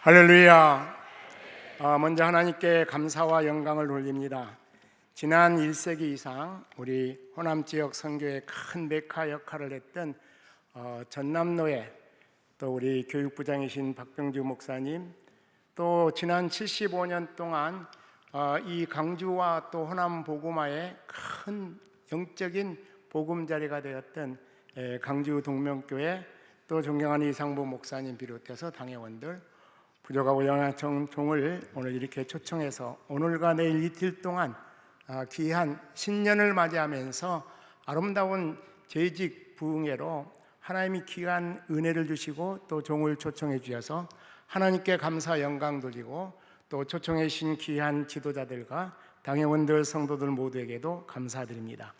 할렐루야. 먼저 하나님께 감사와 영광을 돌립니다. 지난 1세기 이상 우리 호남 지역 선교의 큰 메카 역할을 했던 전남노회, 또 우리 교육부장이신 박병주 목사님, 또 지난 75년 동안 이 강주와 또 호남 복음화의 큰 영적인 보금자리가 되었던 강주 동명교회, 또 존경하는 이상보 목사님 비롯해서 당회원들, 부족하고 영향청 종을 오늘 이렇게 초청해서 오늘과 내일 이틀 동안 귀한 신년을 맞이하면서 아름다운 재직 부흥회로 하나님이 귀한 은혜를 주시고 또 종을 초청해 주셔서 하나님께 감사 영광 돌리고, 또 초청해 주신 귀한 지도자들과 당회원들 성도들 모두에게도 감사드립니다.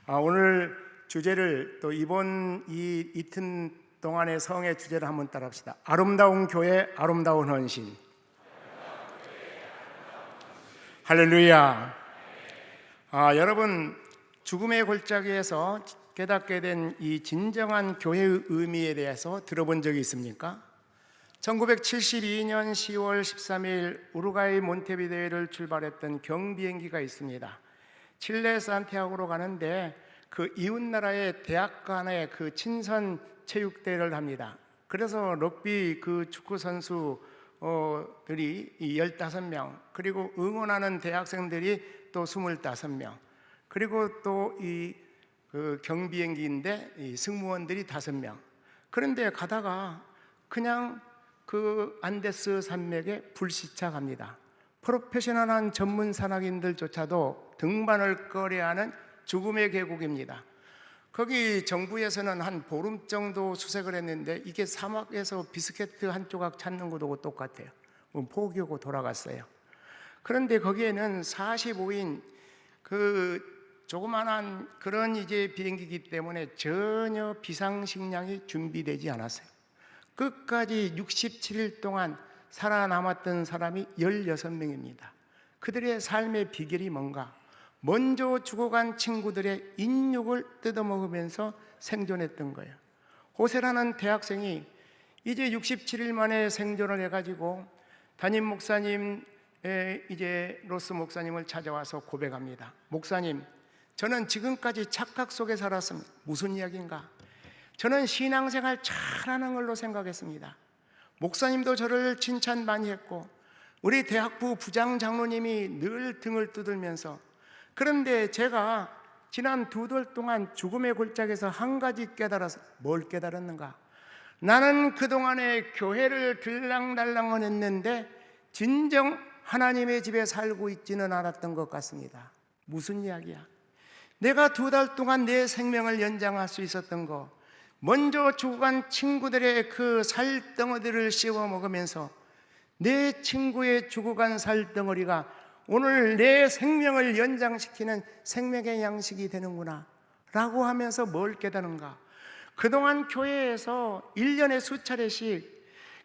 오늘 주제를 또 이번 이 이틀 동안의 성의 주제를 한번 따라합시다. 아름다운 교회, 아름다운 헌신. 할렐루야. 여러분, 죽음의 골짜기에서 깨닫게 된 이 진정한 교회의 의미에 대해서 들어본 적이 있습니까? 1972년 10월 13일 우루과이 몬테비데오를 출발했던 경비행기가 있습니다. 칠레 산티아고로 가는데 그 이웃나라의 대학 간의 그 친선 체육대회를 합니다. 그래서 럭비 그 축구 선수들이 15명, 그리고 응원하는 대학생들이 또 25명, 그리고 또 이 그 경비행기인데 이 승무원들이 5명. 그런데 가다가 그냥 그 안데스 산맥에 불시착합니다. 프로페셔널한 전문 산악인들조차도 등반을 꺼려하는 죽음의 계곡입니다. 거기 정부에서는 한 보름 정도 수색을 했는데 이게 사막에서 비스케트 한 조각 찾는 것하고 똑같아요. 포기하고 돌아갔어요. 그런데 거기에는 45인 그 조그만한 그런 이제 비행기이기 때문에 전혀 비상식량이 준비되지 않았어요. 끝까지 67일 동안 살아남았던 사람이 16명입니다. 그들의 삶의 비결이 뭔가? 먼저 죽어간 친구들의 인육을 뜯어먹으면서 생존했던 거예요. 호세라는 대학생이 이제 67일 만에 생존을 해가지고 담임 목사님, 이제 로스 목사님을 찾아와서 고백합니다. 목사님, 저는 지금까지 착각 속에 살았습니다. 무슨 이야기인가? 저는 신앙생활 잘하는 걸로 생각했습니다. 목사님도 저를 칭찬 많이 했고 우리 대학부 부장 장로님이 늘 등을 두들면서, 그런데 제가 지난 2달 동안 죽음의 골짜기에서 한 가지 깨달아서, 뭘 깨달았는가? 나는 그동안에 교회를 들랑달랑은 했는데 진정 하나님의 집에 살고 있지는 않았던 것 같습니다. 무슨 이야기야? 내가 2달 동안 내 생명을 연장할 수 있었던 거, 먼저 죽어간 친구들의 그 살덩어리를 씹어 먹으면서 내 친구의 죽어간 살덩어리가 오늘 내 생명을 연장시키는 생명의 양식이 되는구나 라고 하면서 뭘 깨닫는가? 그동안 교회에서 1년에 수차례씩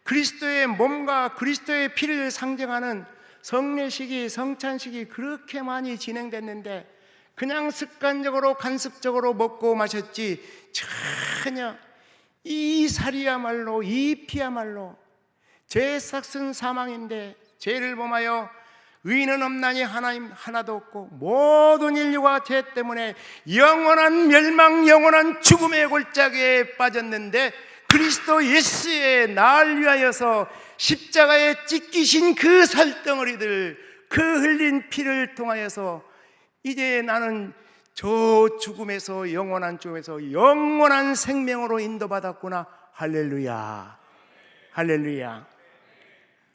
그리스도의 몸과 그리스도의 피를 상징하는 성례식이, 성찬식이 그렇게 많이 진행됐는데 그냥 습관적으로 간습적으로 먹고 마셨지 전혀 이 살이야말로, 이 피야말로 죄 삭은 사망인데 죄를 범하여 의인은 없나니 하나님 하나도 없고 모든 인류가 죄 때문에 영원한 멸망, 영원한 죽음의 골짜기에 빠졌는데 그리스도 예수의 나를 위하여서 십자가에 찢기신 그 살덩어리들, 그 흘린 피를 통하여서 이제 나는 저 죽음에서 영원한 죽음에서 영원한 생명으로 인도받았구나. 할렐루야, 할렐루야.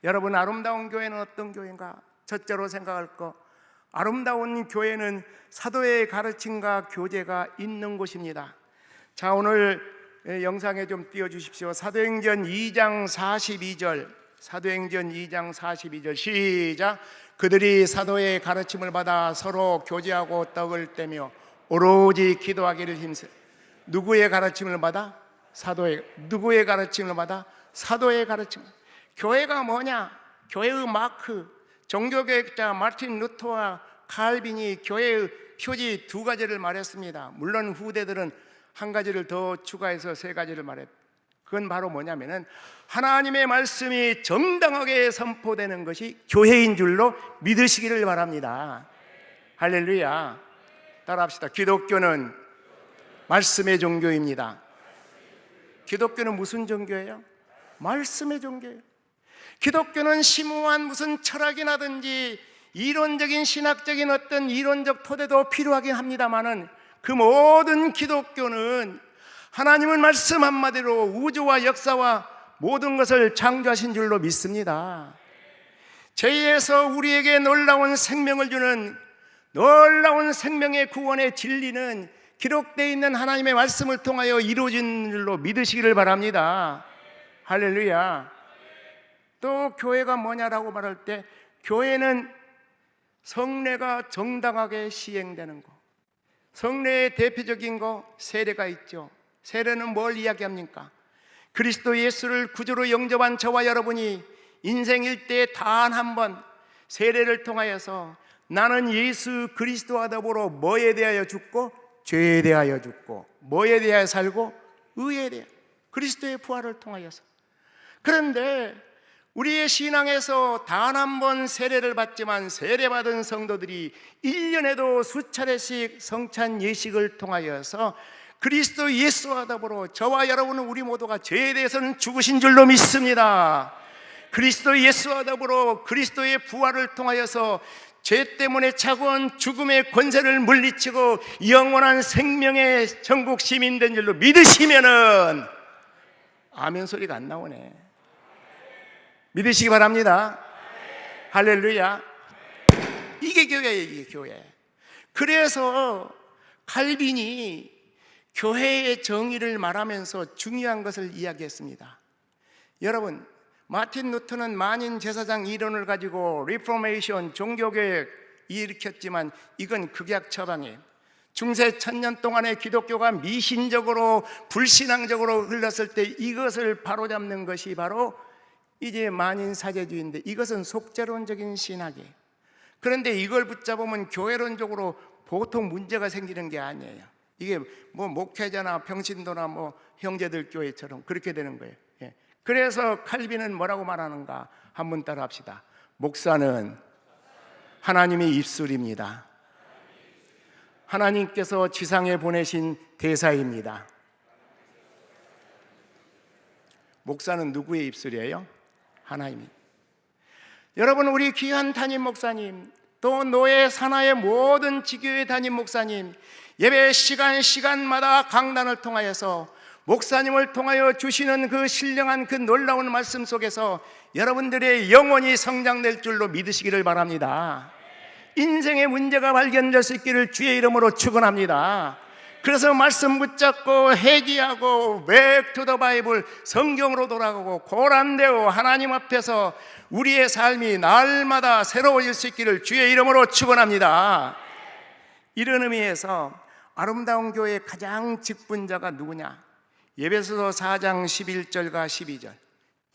여러분, 아름다운 교회는 어떤 교회인가? 첫째로 생각할 거, 아름다운 교회는 사도의 가르침과 교제가 있는 곳입니다. 자, 오늘 영상에 좀 띄워주십시오. 사도행전 2장 42절, 사도행전 2장 42절 시작. 그들이 사도의 가르침을 받아 서로 교제하고 떡을 떼며 오로지 기도하기를 힘써. 누구의 가르침을 받아? 사도의. 누구의 가르침을 받아? 사도의 가르침. 교회가 뭐냐? 교회의 마크, 종교개혁자 마틴 루터와 칼빈이 교회의 표지 2가지를 말했습니다. 물론 후대들은 한 가지를 더 추가해서 3가지를 말했. 그건 바로 뭐냐면은 하나님의 말씀이 정당하게 선포되는 것이 교회인 줄로 믿으시기를 바랍니다. 할렐루야. 따라합시다. 기독교는 말씀의 종교입니다. 기독교는 무슨 종교예요? 말씀의 종교예요. 기독교는 심오한 무슨 철학이라든지 이론적인 신학적인 어떤 이론적 토대도 필요하긴 합니다만은 그 모든 기독교는 하나님은 말씀 한마디로 우주와 역사와 모든 것을 창조하신 줄로 믿습니다. 죄에서 우리에게 놀라운 생명을 주는 놀라운 생명의 구원의 진리는 기록되어 있는 하나님의 말씀을 통하여 이루어진 줄로 믿으시기를 바랍니다. 할렐루야. 또 교회가 뭐냐라고 말할 때 교회는 성례가 정당하게 시행되는 것. 성례의 대표적인 거 세례가 있죠. 세례는 뭘 이야기합니까? 그리스도 예수를 구주로 영접한 저와 여러분이 인생 일대에 단 한 번 세례를 통하여서 나는 예수 그리스도와 더불어 뭐에 대하여 죽고 죄에 대하여 죽고 뭐에 대하여 살고 의에 대하여 그리스도의 부활을 통하여서. 그런데 우리의 신앙에서 단 한 번 세례를 받지만 세례받은 성도들이 1년에도 수차례씩 성찬 예식을 통하여서 그리스도 예수와 더불어 저와 여러분은 우리 모두가 죄에 대해서는 죽으신 줄로 믿습니다. 그리스도 예수와 더불어 그리스도의 부활을 통하여서 죄 때문에 차고온 죽음의 권세를 물리치고 영원한 생명의 천국 시민 된 줄로 믿으시면은 아멘 소리가 안 나오네. 믿으시기 바랍니다. 할렐루야. 이게 교회예요, 이게 교회. 그래서 칼빈이 교회의 정의를 말하면서 중요한 것을 이야기했습니다. 여러분, 마틴 루터는 만인 제사장 이론을 가지고 리포메이션 종교개혁 일으켰지만 이건 극약 처방이에요. 중세 천년 동안의 기독교가 미신적으로 불신앙적으로 흘렀을 때 이것을 바로잡는 것이 바로 이제 만인사제주의인데 이것은 속죄론적인 신학이에요. 그런데 이걸 붙잡으면 교회론적으로 보통 문제가 생기는 게 아니에요. 이게 뭐 목회자나 평신도나 뭐 형제들 교회처럼 그렇게 되는 거예요. 예. 그래서 칼빈은 뭐라고 말하는가? 한번 따라 합시다. 목사는 하나님의 입술입니다. 하나님께서 지상에 보내신 대사입니다. 목사는 누구의 입술이에요? 하나님이. 여러분, 우리 귀한 담임 목사님, 또 노예 산하의 모든 지교회 담임 목사님, 예배 시간마다 강단을 통하여서 목사님을 통하여 주시는 그 신령한 그 놀라운 말씀 속에서 여러분들의 영혼이 성장될 줄로 믿으시기를 바랍니다. 인생의 문제가 발견될 수 있기를 주의 이름으로 축원합니다. 그래서 말씀 붙잡고 회개하고 Back to the Bible, 성경으로 돌아가고 고란되어 하나님 앞에서 우리의 삶이 날마다 새로워질 수 있기를 주의 이름으로 축원합니다. 이런 의미에서 아름다운 교회의 가장 직분자가 누구냐? 에베소서 4장 11절과 12절.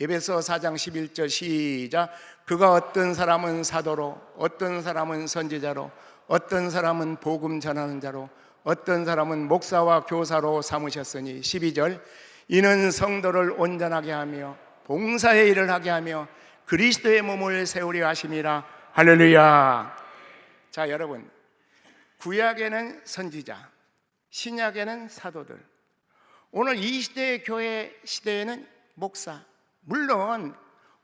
에베소서 4장 11절 시작. 그가 어떤 사람은 사도로, 어떤 사람은 선지자로, 어떤 사람은 복음 전하는 자로, 어떤 사람은 목사와 교사로 삼으셨으니 12절. 이는 성도를 온전하게 하며 봉사의 일을 하게 하며 그리스도의 몸을 세우려 하심이라. 할렐루야. 자, 여러분, 구약에는 선지자, 신약에는 사도들, 오늘 이 시대의 교회 시대에는 목사. 물론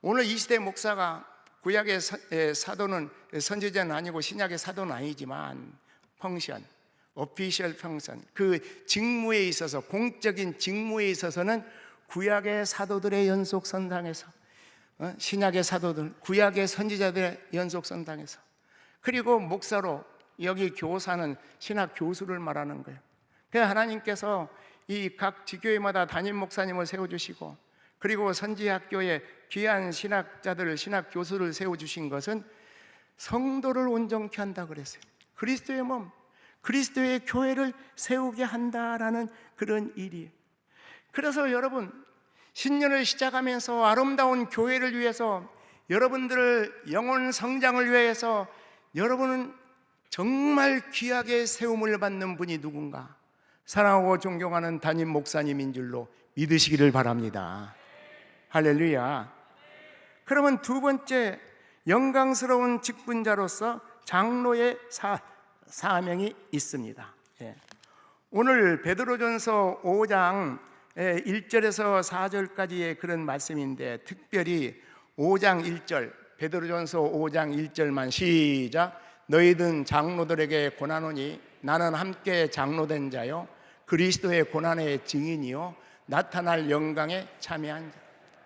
오늘 이 시대의 목사가 구약의 사도는 선지자는 아니고 신약의 사도는 아니지만 펑션, 오피셜 펑션, 그 직무에 있어서, 공적인 직무에 있어서는 구약의 사도들의 연속선상에서, 신약의 사도들, 구약의 선지자들의 연속선상에서, 그리고 목사로 여기 교사는 신학 교수를 말하는 거예요. 그래서 하나님께서 이 각 지교회마다 담임 목사님을 세워주시고, 그리고 선지학교에 귀한 신학자들을, 신학 교수를 세워주신 것은 성도를 온전케 한다 그랬어요. 그리스도의 몸, 그리스도의 교회를 세우게 한다라는 그런 일이에요. 그래서 여러분, 신년을 시작하면서 아름다운 교회를 위해서, 여러분들을 영혼 성장을 위해서 여러분은 정말 귀하게 세움을 받는 분이 누군가? 사랑하고 존경하는 담임 목사님인 줄로 믿으시기를 바랍니다. 할렐루야. 그러면 두 번째, 영광스러운 직분자로서 장로의 사명이 있습니다. 예. 오늘 베드로전서 5장 1절에서 4절까지의 그런 말씀인데, 특별히 5장 1절, 베드로전서 5장 1절만 시작. 너희든 장로들에게 고난하노니 나는 함께 장로된 자요 그리스도의 고난의 증인이요 나타날 영광에 참여한 자.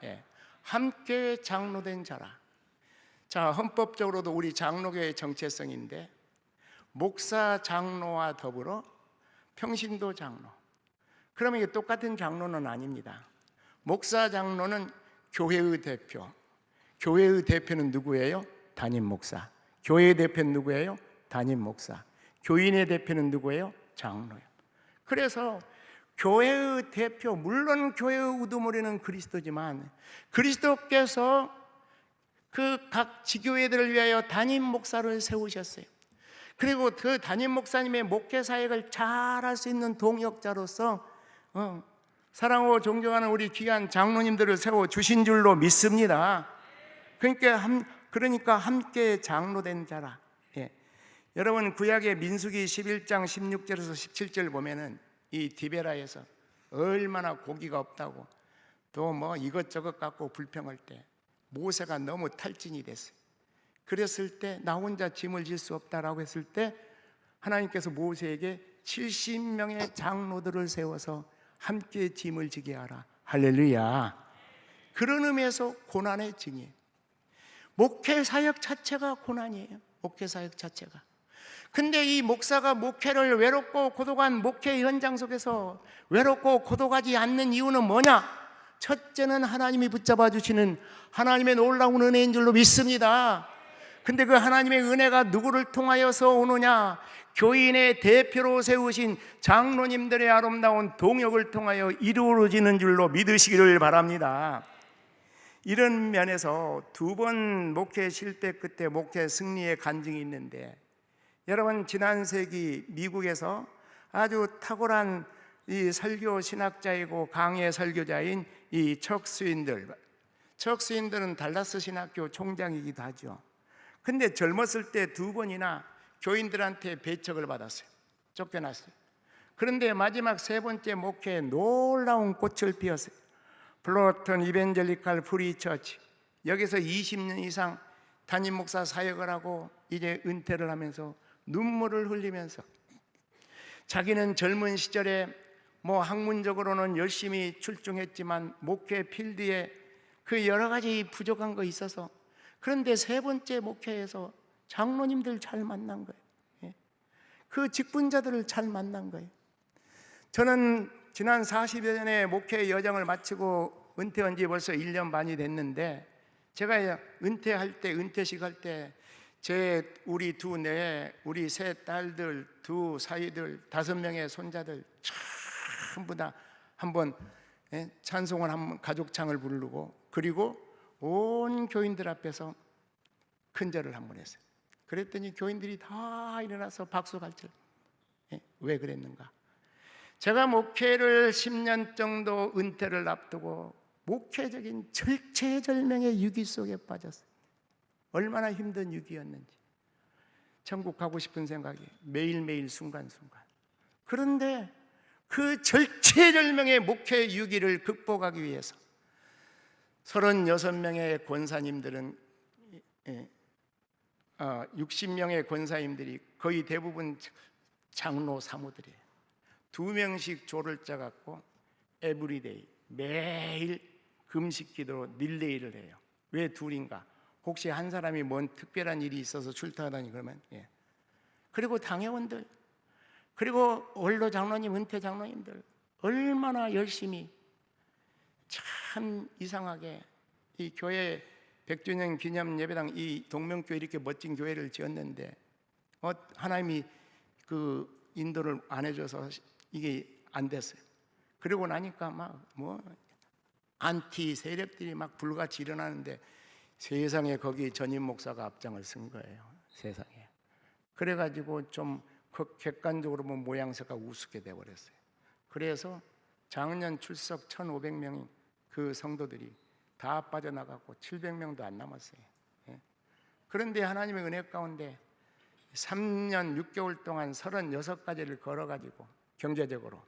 예. 함께 장로된 자라. 자, 헌법적으로도 우리 장로교의 정체성인데, 목사 장로와 더불어 평신도 장로. 그러면 이게 똑같은 장로는 아닙니다. 목사 장로는 교회의 대표. 교회의 대표는 누구예요? 담임 목사. 교회의 대표는 누구예요? 담임 목사. 교인의 대표는 누구예요? 장로예요. 그래서 교회의 대표, 물론 교회의 우두머리는 그리스도지만, 그리스도께서 그 각 지교회들을 위하여 담임 목사를 세우셨어요. 그리고 그 담임 목사님의 목회 사역을 잘할 수 있는 동역자로서 사랑하고 존경하는 우리 귀한 장로님들을 세워 주신 줄로 믿습니다. 그러니까 함께 장로된 자라. 예. 여러분, 구약의 민수기 11장 16절에서 17절 보면은 이 디베라에서 얼마나 고기가 없다고 또 뭐 이것저것 갖고 불평할 때 모세가 너무 탈진이 됐어요. 그랬을 때 나 혼자 짐을 질 수 없다라고 했을 때 하나님께서 모세에게 70명의 장로들을 세워서 함께 짐을 지게 하라. 할렐루야. 그런 의미에서 고난의 증인. 목회 사역 자체가 고난이에요. 목회 사역 자체가. 근데 이 목사가 목회를 외롭고 고독한 목회 현장 속에서 외롭고 고독하지 않는 이유는 뭐냐? 첫째는 하나님이 붙잡아 주시는 하나님의 놀라운 은혜인 줄로 믿습니다. 근데 그 하나님의 은혜가 누구를 통하여서 오느냐? 교인의 대표로 세우신 장로님들의 아름다운 동역을 통하여 이루어지는 줄로 믿으시기를 바랍니다. 이런 면에서 두 번 목회 실패 끝에 목회 승리의 간증이 있는데, 여러분, 지난 세기 미국에서 아주 탁월한 이 설교 신학자이고 강의 설교자인 이 척 스윈들은 달라스 신학교 총장이기도 하죠. 근데 젊었을 때 두 번이나 교인들한테 배척을 받았어요. 쫓겨났어요. 그런데 마지막 세 번째 목회에 놀라운 꽃을 피웠어요. 플로튼 이벤젤리칼 프리처치, 여기서 20년 이상 담임 목사 사역을 하고 이제 은퇴를 하면서 눈물을 흘리면서, 자기는 젊은 시절에 뭐 학문적으로는 열심히 출중했지만 목회 필드에 그 여러 가지 부족한 거 있어서, 그런데 세 번째 목회에서 장로님들 잘 만난 거예요. 예. 그 직분자들을 잘 만난 거예요. 저는 지난 40여 년의 목회 여정을 마치고 은퇴한 지 벌써 1년 반이 됐는데, 제가 은퇴할 때, 은퇴식 할 때 우리 우리 세 딸들, 두 사위들, 5명의 손자들 전부 다 한번 찬송을 한번 가족창을 부르고, 그리고 온 교인들 앞에서 큰절을 한번 했어요. 그랬더니 교인들이 다 일어나서 박수 갈채. 왜 그랬는가? 제가 목회를 10년 정도 은퇴를 앞두고 목회적인 절체절명의 위기 속에 빠졌어요. 얼마나 힘든 위기였는지. 천국 가고 싶은 생각이 매일매일 순간순간. 그런데 그 절체절명의 목회 위기를 극복하기 위해서 36명의 권사님들은 60명의 권사님들이 거의 대부분 장로 사모들이에요. 2명씩 조를 짜갖고 에브리데이, 매일 금식 기도로 릴레이를 해요. 왜 둘인가? 혹시 한 사람이 뭔 특별한 일이 있어서 출타하다니 그러면 그리고 당회원들, 그리고 원로 장로님, 은퇴 장로님들 얼마나 열심히, 참 이상하게 이 교회 100주년 기념 예배당, 이 동명교회 이렇게 멋진 교회를 지었는데 하나님이 그 인도를 안 해줘서 이게 안 됐어요. 그러고 나니까 막 안티 세력들이 막 불같이 일어나는데, 세상에 거기 전임 목사가 앞장을 쓴 거예요. 세상에. 그래가지고 좀 객관적으로 보면 모양새가 우습게 돼버렸어요. 그래서 작년 출석 1,500명인 그 성도들이 다 빠져나가고 700명도 안 남았어요. 예. 그런데 하나님의 은혜 가운데 3년 6개월 동안 36가지를 걸어가지고 경제적으로,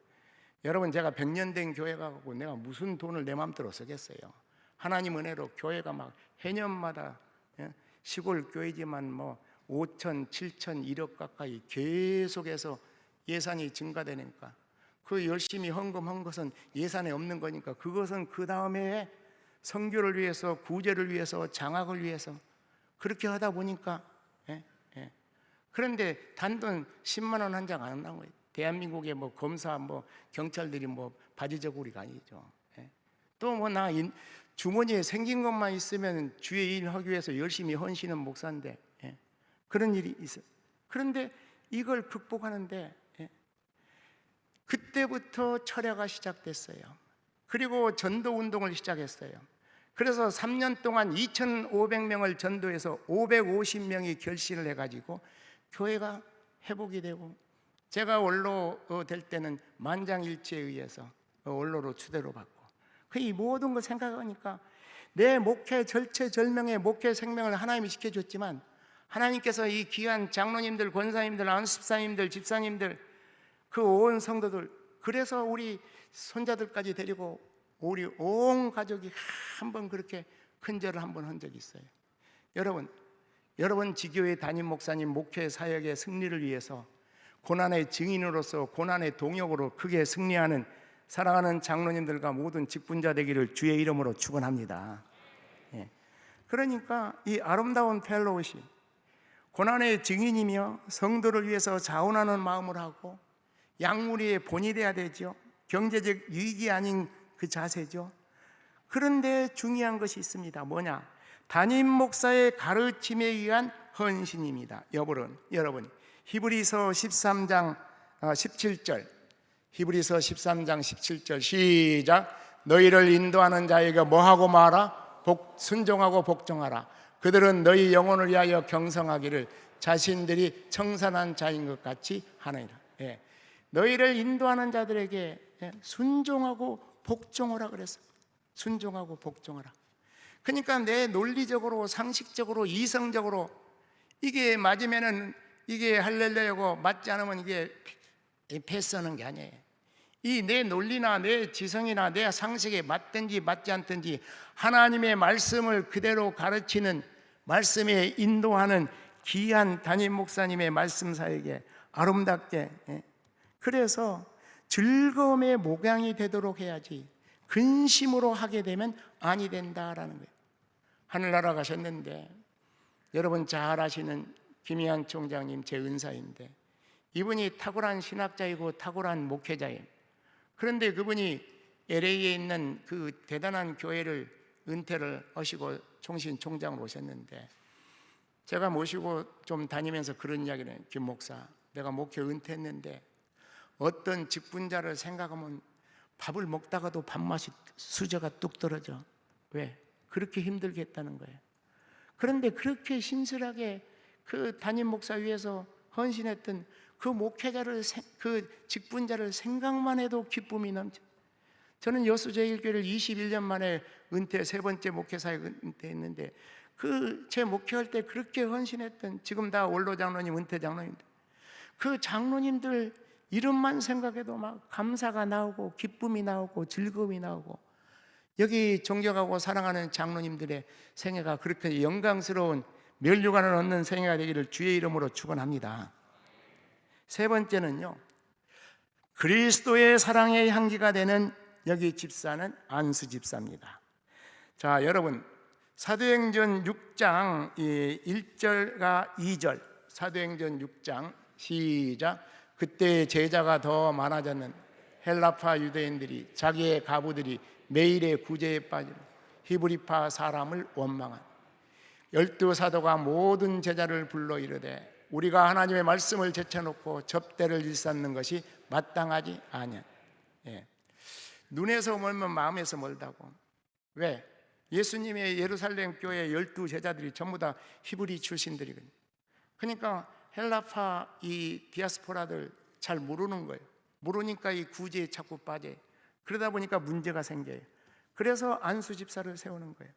여러분 제가 100년 된 교회 가고 내가 무슨 돈을 내 마음대로 쓰겠어요. 하나님 은혜로 교회가 막 해년마다, 시골 교회지만 뭐 5천, 7천, 1억 가까이 계속해서 예산이 증가되니까 그 열심히 헌금한 것은 예산에 없는 거니까 그것은 그 다음에 선교를 위해서, 구제를 위해서, 장학을 위해서 그렇게 하다 보니까, 그런데 단돈 10만 원 한 장 안 나온 거예요. 대한민국의 뭐 검사, 뭐 경찰들이 뭐 바지저고리가 아니죠. 또 뭐 나 주머니에 생긴 것만 있으면 주의 일 하기 위해서 열심히 헌신하는 목사인데, 그런 일이 있어요. 그런데 이걸 극복하는데, 그때부터 철야가 시작됐어요. 그리고 전도 운동을 시작했어요. 그래서 3년 동안 2,500명을 전도해서 550명이 결신을 해가지고 교회가 회복이 되고, 제가 원로 될 때는 만장일치에 의해서 원로로 추대로 받고, 이 모든 걸 생각하니까 내 목회 절체절명의 목회 생명을 하나님이 지켜줬지만, 하나님께서 이 귀한 장로님들, 권사님들, 안수집사님들, 집사님들, 그 온 성도들, 그래서 우리 손자들까지 데리고 우리 온 가족이 한번 그렇게 큰절을 한번 한 적이 있어요. 여러분 지교회 담임 목사님 목회 사역의 승리를 위해서 고난의 증인으로서, 고난의 동역으로 크게 승리하는 사랑하는 장로님들과 모든 직분자 되기를 주의 이름으로 축원합니다. 그러니까 이 아름다운 펠로우십, 고난의 증인이며 성도를 위해서 자원하는 마음을 하고 양무리의 본이 돼야 되죠. 경제적 유익이 아닌 그 자세죠. 그런데 중요한 것이 있습니다. 뭐냐? 담임 목사의 가르침에 의한 헌신입니다. 여러분 히브리서 13장 17절, 히브리서 13장 17절 시작. 너희를 인도하는 자에게 뭐하고 말아? 순종하고 복종하라. 그들은 너희 영혼을 위하여 경성하기를 자신들이 청산한 자인 것 같이 하느니라. 너희를 인도하는 자들에게 순종하고 복종하라 그랬어요. 순종하고 복종하라. 그러니까 내 논리적으로, 상식적으로, 이성적으로 이게 맞으면은 이게 할렐루야고, 맞지 않으면 이게 패스하는 게 아니에요. 이 내 논리나 내 지성이나 내 상식에 맞든지 맞지 않든지 하나님의 말씀을 그대로 가르치는, 말씀에 인도하는 귀한 담임 목사님의 말씀사에게 아름답게, 그래서 즐거움의 목양이 되도록 해야지 근심으로 하게 되면 아니 된다라는 거예요. 하늘나라 가셨는데, 여러분 잘 아시는 김희한 총장님 제 은사인데, 이분이 탁월한 신학자이고 탁월한 목회자예요. 그런데 그분이 LA에 있는 그 대단한 교회를 은퇴를 하시고 총신 총장으로 오셨는데, 제가 모시고 좀 다니면서 그런 이야기를 해요. 김 목사, 내가 목회 은퇴했는데 어떤 직분자를 생각하면 밥을 먹다가도 밥맛이 수저가 뚝 떨어져. 왜? 그렇게 힘들게 했다는 거예요. 그런데 그렇게 신실하게 그 담임 목사 위해서 헌신했던 그 목회자를, 그 직분자를 생각만 해도 기쁨이 넘쳐. 저는 여수제일교회를 21년 만에 은퇴, 세 번째 목회사역 은퇴했는데, 그 제 목회할 때 그렇게 헌신했던, 지금 다 원로 장로님, 은퇴 장로님들, 그 장로님들 이름만 생각해도 막 감사가 나오고 기쁨이 나오고 즐거움이 나오고, 여기 존경하고 사랑하는 장로님들의 생애가 그렇게 영광스러운 면류관을 얻는 생애가 되기를 주의 이름으로 축원합니다. 세 번째는요, 그리스도의 사랑의 향기가 되는 여기 집사는 안수 집사입니다. 자, 여러분 사도행전 6장 1절과 2절, 사도행전 6장 시작. 그때 제자가 더 많아졌는 헬라파 유대인들이 자기의 가부들이 매일의 구제에 빠지는 히브리파 사람을 원망한 12 사도가 모든 제자를 불러 이르되, 우리가 하나님의 말씀을 제쳐놓고 접대를 일삼는 것이 마땅하지 아니한. 눈에서 멀면 마음에서 멀다고. 왜? 예수님의 예루살렘 교회 12 제자들이 전부 다 히브리 출신들이거든요. 그러니까 헬라파 이 디아스포라들 잘 모르는 거예요. 모르니까 이 구제에 자꾸 빠져요. 그러다 보니까 문제가 생겨요. 그래서 안수 집사를 세우는 거예요.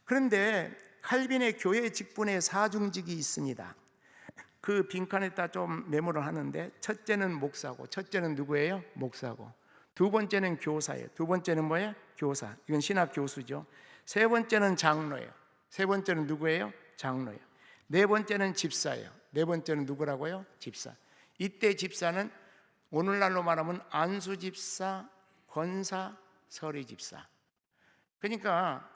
그런데 칼빈의 교회 직분에 사중직이 있습니다. 그 빈칸에다 좀 메모를 하는데, 첫째는 목사고, 첫째는 누구예요? 목사고. 두 번째는 교사예요. 두 번째는 뭐예요? 교사. 이건 신학 교수죠. 세 번째는 장로예요. 세 번째는 누구예요? 장로예요. 네 번째는 집사예요. 네 번째는 누구라고요? 집사. 이때 집사는 오늘날로 말하면 안수 집사, 권사, 서리 집사. 그러니까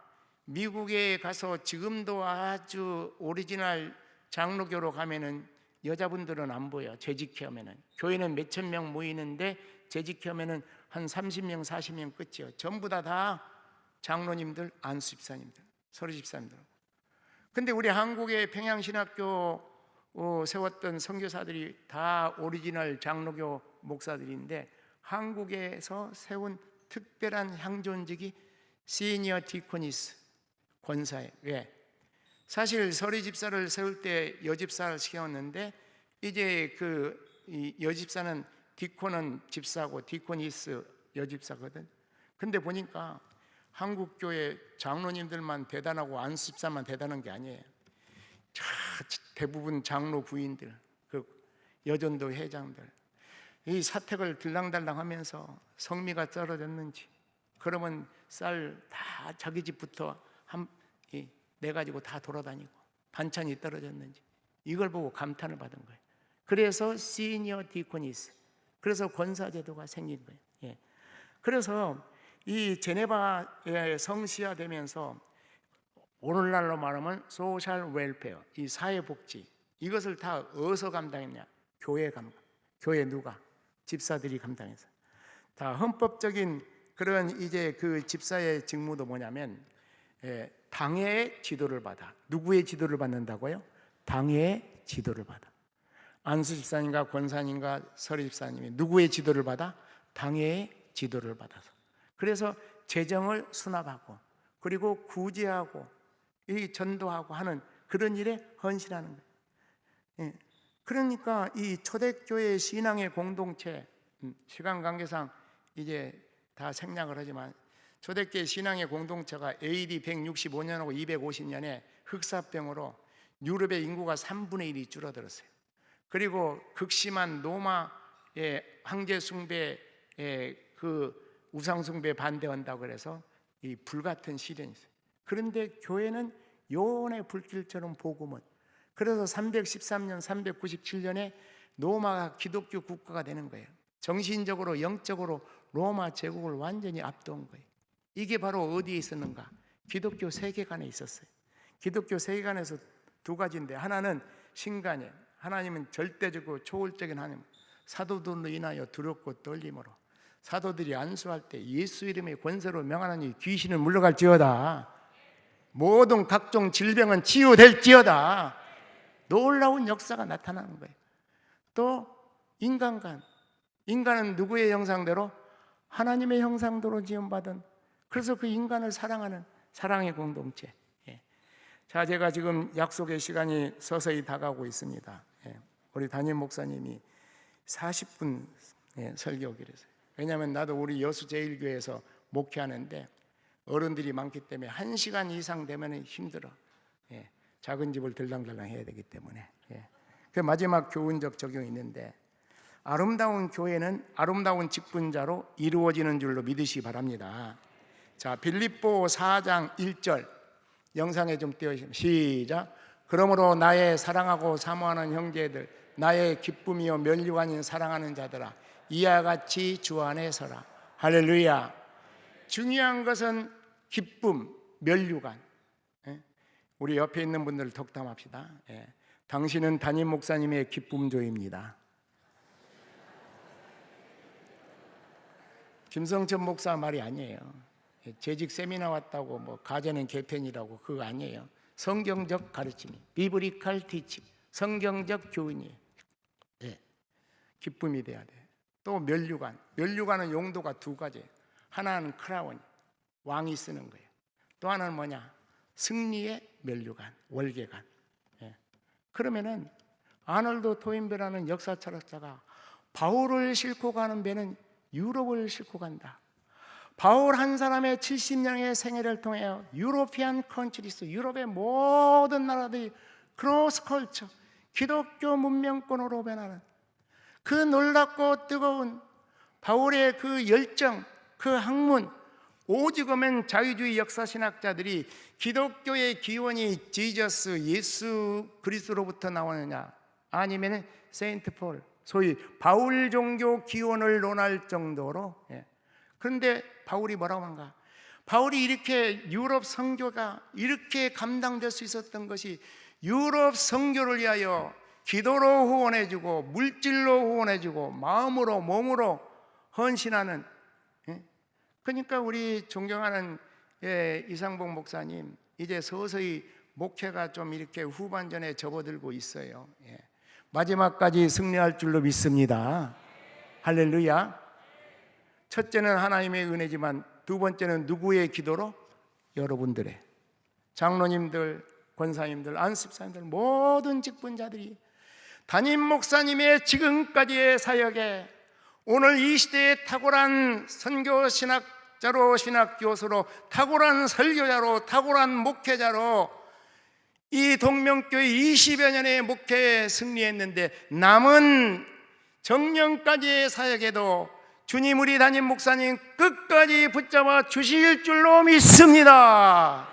미국에 가서 지금도 아주 오리지널 장로교로 가면은 여자분들은 안 보여. 재직회하면은 교회는 몇천 명 모이는데 재직회하면은 한 30명, 40명 끝이요. 전부 다 장로님들, 안수 집사님들, 서리 집사님들. 근데 우리 한국의 평양신학교 세웠던 선교사들이 다 오리지널 장로교 목사들인데, 한국에서 세운 특별한 향존직이 시니어 디코니스, 권사예요. 왜? 사실 서리 집사를 세울 때 여집사를 시켰는데, 이제 이 여집사는 디코는 집사고 디코니스 여집사거든. 근데 보니까 한국 교회 장로님들만 대단하고 안수 집사만 대단한 게 아니에요. 대부분 장로 부인들, 그 여전도 회장들, 이 사택을 들랑달랑하면서 성미가 떨어졌는지, 그러면 쌀 다 자기 집부터 내 가지고 다 돌아다니고 반찬이 떨어졌는지, 이걸 보고 감탄을 받은 거예요. 그래서 시니어 디코니스, 그래서 권사제도가 생긴 거예요. 예. 그래서 이 제네바에 성시화되면서 오늘날로 말하면 소셜 웰페어, 이 사회복지, 이것을 다 어디서 감당했냐? 교회 감당. 교회 누가? 집사들이 감당해서. 다 헌법적인 그런 이제 그 집사의 직무도 뭐냐면, 당회의 지도를 받아. 누구의 지도를 받는다고요? 당회의 지도를 받아. 안수 집사님과 권사님과 서리 집사님이 누구의 지도를 받아? 당회의 지도를 받아서. 그래서 재정을 수납하고, 그리고 구제하고, 이 전도하고 하는 그런 일에 헌신하는 거예요. 그러니까 이 초대교회 신앙의 공동체, 시간 관계상 이제 다 생략을 하지만, 초대교회 신앙의 공동체가 AD 165년하고 250년에 흑사병으로 유럽의 인구가 3분의 1이 줄어들었어요. 그리고 극심한 로마의 황제 숭배의 그 우상 숭배에 반대한다고 그래서 이 불같은 시련이 있어요. 그런데 교회는 요원의 불길처럼 복음은, 그래서 313년, 397년에 로마가 기독교 국가가 되는 거예요. 정신적으로, 영적으로 로마 제국을 완전히 앞둔 거예요. 이게 바로 어디에 있었는가? 기독교 세계관에 있었어요. 기독교 세계관에서 두 가지인데, 하나는 신간이에요. 하나님은 절대적이고 초월적인 하나님, 사도들로 인하여 두렵고 떨림으로, 사도들이 안수할 때 예수 이름의 권세로 명하노니 귀신은 물러갈지어다, 모든 각종 질병은 치유될지어다, 놀라운 역사가 나타나는 거예요. 또 인간은 누구의 형상대로? 하나님의 형상대로 지음받은, 그래서 그 인간을 사랑하는 사랑의 공동체. 자, 제가 지금 약속의 시간이 서서히 다가오고 있습니다. 우리 담임 목사님이 40분 설교하기로 했어요. 왜냐하면 나도 우리 여수제일교회에서 목회하는데 어른들이 많기 때문에 1시간 이상 되면 힘들어. 작은 집을 들랑달랑 해야 되기 때문에. 그 마지막 교훈적 적용이 있는데, 아름다운 교회는 아름다운 직분자로 이루어지는 줄로 믿으시기 바랍니다. 자, 빌립보 4장 1절 영상에 좀 띄워주시면 시작. 그러므로 나의 사랑하고 사모하는 형제들, 나의 기쁨이요 면류관인 사랑하는 자들아, 이와 같이 주 안에 서라. 할렐루야. 중요한 것은 기쁨, 면류관. 우리 옆에 있는 분들 덕담합시다. 당신은 담임 목사님의 기쁨조입니다. 김성천 목사 말이 아니에요. 재직 세미나 왔다고 뭐 가재는 개편이라고, 그거 아니에요. 성경적 가르침이, 비브리칼 티칭, 성경적 교훈이에요. 기쁨이 돼야 돼. 또 면류관은 용도가 두 가지예요. 하나는 크라운, 왕이 쓰는 거예요. 또 하나는 뭐냐? 승리의 면류관, 월계관. 그러면은 아놀드 토인베라는 역사 철학자가 바울을 싣고 가는 배는 유럽을 싣고 간다. 바울 한 사람의 70년의 생애를 통해 유로피안 컨트리스, 유럽의 모든 나라들이 크로스 컬처, 기독교 문명권으로 변하는 그 놀랍고 뜨거운 바울의 그 열정, 그 학문, 오죽하면 자유주의 역사신학자들이 기독교의 기원이 지저스, 예수 그리스도로부터 나오느냐, 아니면 세인트 폴, 소위 바울 종교 기원을 논할 정도로. 그런데 바울이 뭐라고 한가? 바울이 이렇게 유럽 선교가 이렇게 감당될 수 있었던 것이 유럽 선교를 위하여 기도로 후원해주고 물질로 후원해주고 마음으로 몸으로 헌신하는. 그러니까 우리 존경하는 이상복 목사님 이제 서서히 목회가 좀 이렇게 후반전에 접어들고 있어요. 마지막까지 승리할 줄로 믿습니다. 할렐루야. 첫째는 하나님의 은혜지만 두 번째는 누구의 기도로? 여러분들의, 장로님들, 권사님들, 안습사님들, 모든 직분자들이 담임 목사님의 지금까지의 사역에 오늘 이 시대의 탁월한 선교 신학자로, 신학교수로, 탁월한 설교자로, 탁월한 목회자로 이 동명교회 20여 년의 목회에 승리했는데 남은 정년까지의 사역에도 주님 우리 담임 목사님 끝까지 붙잡아 주실 줄로 믿습니다.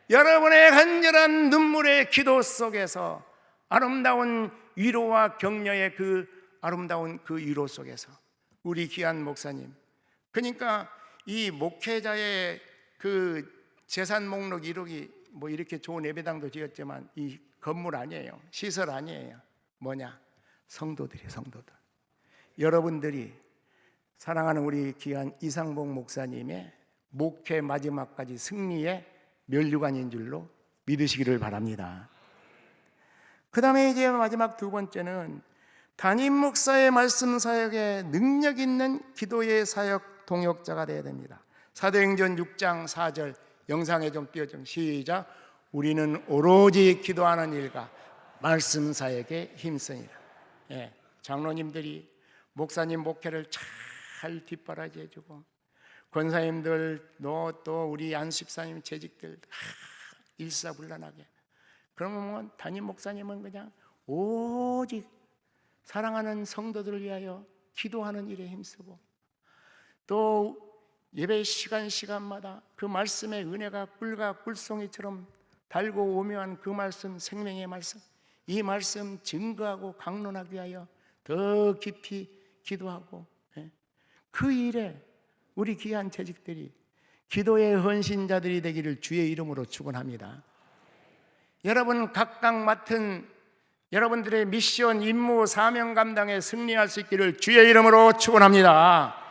여러분의 간절한 눈물의 기도 속에서 아름다운 위로와 격려의 그 아름다운 그 위로 속에서 우리 귀한 목사님, 그러니까 이 목회자의 그 재산 목록 1억이 뭐 이렇게 좋은 예배당도 지었지만 이 건물 아니에요. 시설 아니에요. 뭐냐? 성도들이에요. 성도들. 여러분들이 사랑하는 우리 귀한 이상복 목사님의 목회 마지막까지 승리의 면류관인 줄로 믿으시기를 바랍니다. 그 다음에 이제 마지막 두 번째는 담임 목사의 말씀 사역에 능력 있는 기도의 사역 동역자가 되어야 됩니다. 사도행전 6장 4절 영상에 좀 띄워주면 시작. 우리는 오로지 기도하는 일과 말씀 사역에 힘쓰니라. 장로님들이 목사님 목회를 잘 뒷바라지해주고 권사님들 또 우리 안수집사님 재직들 일사불란하게, 그러면 담임 목사님은 그냥 오직 사랑하는 성도들을 위하여 기도하는 일에 힘쓰고 또 예배 시간마다 그 말씀의 은혜가 꿀과 꿀송이처럼 달고 오묘한 그 말씀, 생명의 말씀, 이 말씀 증거하고 강론하기 위하여 더 깊이 기도하고, 그 일에 우리 귀한 재직들이 기도의 헌신자들이 되기를 주의 이름으로 축원합니다. 여러분 각각 맡은 여러분들의 미션, 임무, 사명 감당에 승리할 수 있기를 주의 이름으로 축원합니다.